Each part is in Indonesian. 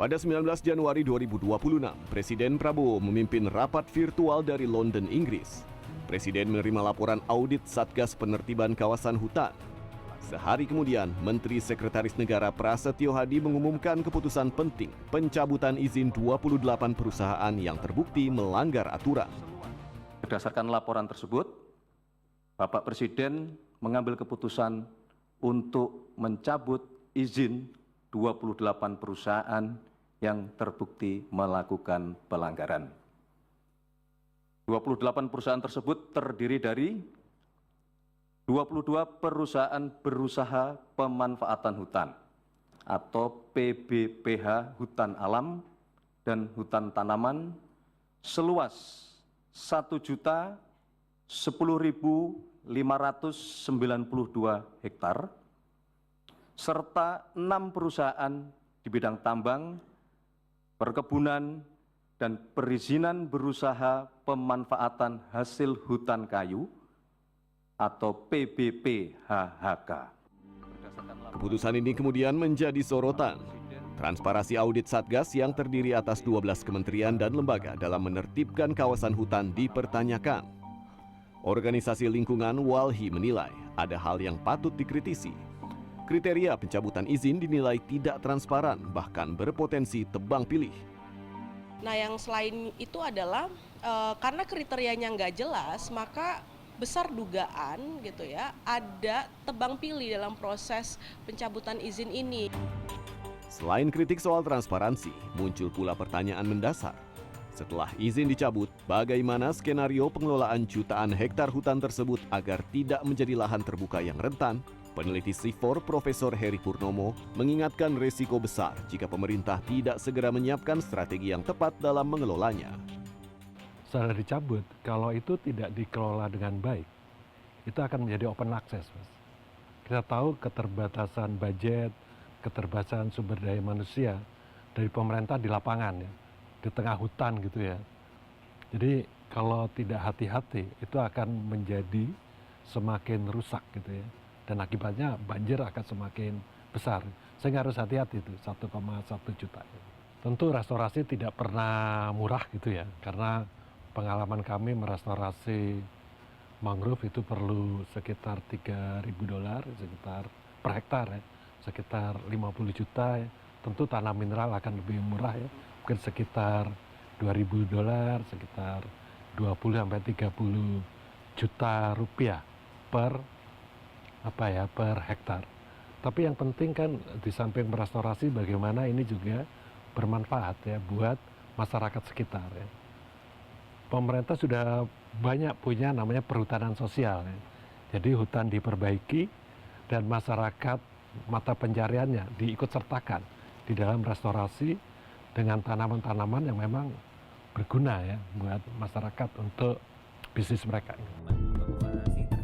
Pada 19 Januari 2026, Presiden Prabowo memimpin rapat virtual dari London, Inggris. Presiden menerima laporan audit Satgas Penertiban Kawasan Hutan. Sehari kemudian, Menteri Sekretaris Negara Prasetyo Hadi mengumumkan keputusan penting pencabutan izin 28 perusahaan yang terbukti melanggar aturan. Berdasarkan laporan tersebut, Bapak Presiden mengambil keputusan untuk mencabut izin 28 perusahaan yang terbukti melakukan pelanggaran. 28 perusahaan tersebut terdiri dari 22 perusahaan berusaha pemanfaatan hutan atau PBPH hutan alam dan hutan tanaman seluas 1.010.592 hektar serta 6 perusahaan di bidang tambang, perkebunan, dan perizinan berusaha pemanfaatan hasil hutan kayu atau PBPHHK. Keputusan ini kemudian menjadi sorotan. Transparansi audit Satgas yang terdiri atas 12 kementerian dan lembaga dalam menertibkan kawasan hutan dipertanyakan. Organisasi lingkungan Walhi menilai ada hal yang patut dikritisi. Kriteria pencabutan izin dinilai tidak transparan, bahkan berpotensi tebang pilih. Nah, yang selain itu adalah karena kriterianya nggak jelas, maka besar dugaan gitu ya, ada tebang pilih dalam proses pencabutan izin ini. Selain kritik soal transparansi, muncul pula pertanyaan mendasar. Setelah izin dicabut, bagaimana skenario pengelolaan jutaan hektar hutan tersebut agar tidak menjadi lahan terbuka yang rentan? Peneliti SIFOR Profesor Heri Purnomo mengingatkan risiko besar jika pemerintah tidak segera menyiapkan strategi yang tepat dalam mengelolanya. Setelah dicabut, kalau itu tidak dikelola dengan baik, itu akan menjadi open access, Mas. Kita tahu keterbatasan budget, keterbatasan sumber daya manusia dari pemerintah di lapangan, ya, di tengah hutan gitu ya. Jadi kalau tidak hati-hati, itu akan menjadi semakin rusak gitu ya. Dan akibatnya banjir akan semakin besar. Sehingga harus hati-hati itu, 1,1 juta. Tentu restorasi tidak pernah murah gitu ya, karena pengalaman kami merestorasi mangrove itu perlu sekitar $3.000 sekitar per hektar ya, sekitar 50 juta ya. Tentu tanah mineral akan lebih murah ya, mungkin sekitar $2.000, sekitar 20-30 juta rupiah per hektar. Tapi yang penting kan di samping merestorasi bagaimana ini juga bermanfaat ya buat masyarakat sekitar ya. Pemerintah sudah banyak punya namanya perhutanan sosial ya. Jadi hutan diperbaiki dan masyarakat mata pencariannya diikut sertakan di dalam restorasi dengan tanaman-tanaman yang memang berguna ya buat masyarakat untuk bisnis mereka.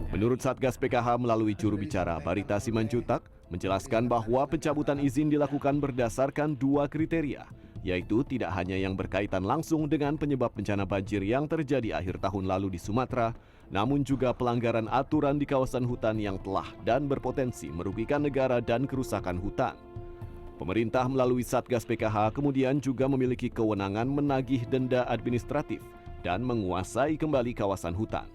Menurut Satgas PKH melalui juru bicara Barita Simanjuntak menjelaskan bahwa pencabutan izin dilakukan berdasarkan 2 kriteria, yaitu tidak hanya yang berkaitan langsung dengan penyebab bencana banjir yang terjadi akhir tahun lalu di Sumatera, namun juga pelanggaran aturan di kawasan hutan yang telah dan berpotensi merugikan negara dan kerusakan hutan. Pemerintah melalui Satgas PKH kemudian juga memiliki kewenangan menagih denda administratif dan menguasai kembali kawasan hutan.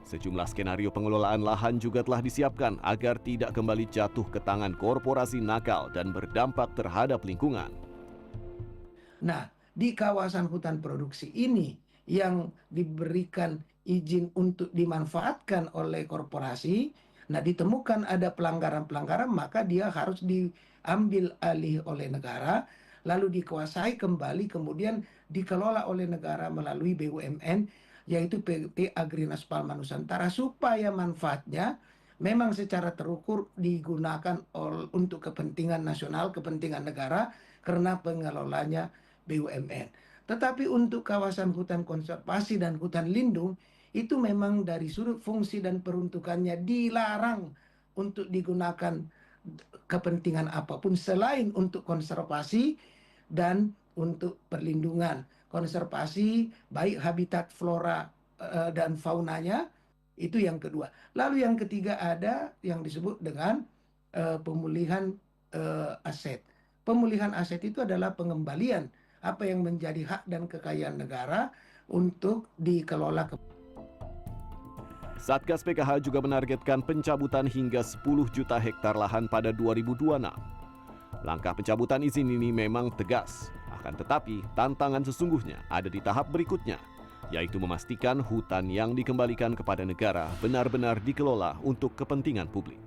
Sejumlah skenario pengelolaan lahan juga telah disiapkan agar tidak kembali jatuh ke tangan korporasi nakal dan berdampak terhadap lingkungan. Nah, di kawasan hutan produksi ini yang diberikan izin untuk dimanfaatkan oleh korporasi, nah ditemukan ada pelanggaran-pelanggaran, maka dia harus diambil alih oleh negara, lalu dikuasai kembali, kemudian dikelola oleh negara melalui BUMN, yaitu PT Agrinas Palma Nusantara, supaya manfaatnya memang secara terukur digunakan untuk kepentingan nasional, kepentingan negara, karena pengelolanya BUMN. Tetapi untuk kawasan hutan konservasi dan hutan lindung, itu memang dari sudut fungsi dan peruntukannya dilarang untuk digunakan kepentingan apapun selain untuk konservasi dan untuk perlindungan. Konservasi baik habitat flora dan faunanya, itu yang kedua. Lalu yang ketiga ada yang disebut dengan pemulihan aset. pemulihan aset itu adalah pengembalian apa yang menjadi hak dan kekayaan negara untuk dikelola. Satgas PKH juga menargetkan pencabutan hingga 10 juta hektar lahan pada 2026. Langkah pencabutan izin ini memang tegas, akan tetapi tantangan sesungguhnya ada di tahap berikutnya, yaitu memastikan hutan yang dikembalikan kepada negara benar-benar dikelola untuk kepentingan publik.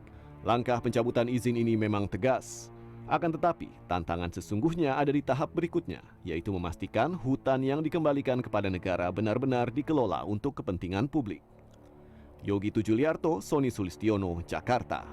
Langkah pencabutan izin ini memang tegas, akan tetapi tantangan sesungguhnya ada di tahap berikutnya, yaitu memastikan hutan yang dikembalikan kepada negara benar-benar dikelola untuk kepentingan publik. Yogi Tujuliarto, Sony Sulistiono, Jakarta.